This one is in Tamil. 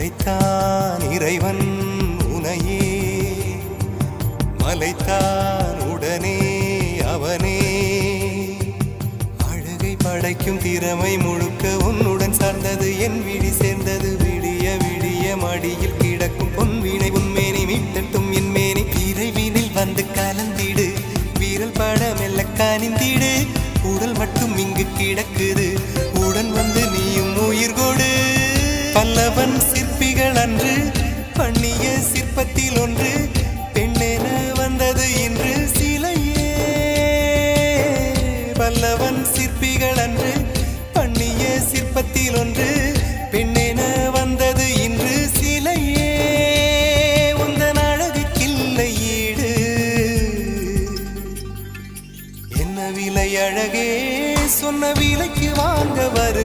படைத்தான் இறைவன் உனையே, மலைத்தான் உடனே அவனே. அழகை படைக்கும் திறமை முழுக்க உன்னுடன் சார்ந்தது, என் விழி சேர்ந்தது. விடிய விடிய மடியில் கிடக்கும் பொன்வினை உன்மேனி மீட்டட்டும் என் மேனி. இறைவினில் வந்து கலந்திடு, வீரல் பட மெல்ல காணிந்திடு. உடல் மட்டும் இங்கு கிடக்குது, உடன் வந்து நீயும் உயிர் கொடு. பல்லவன்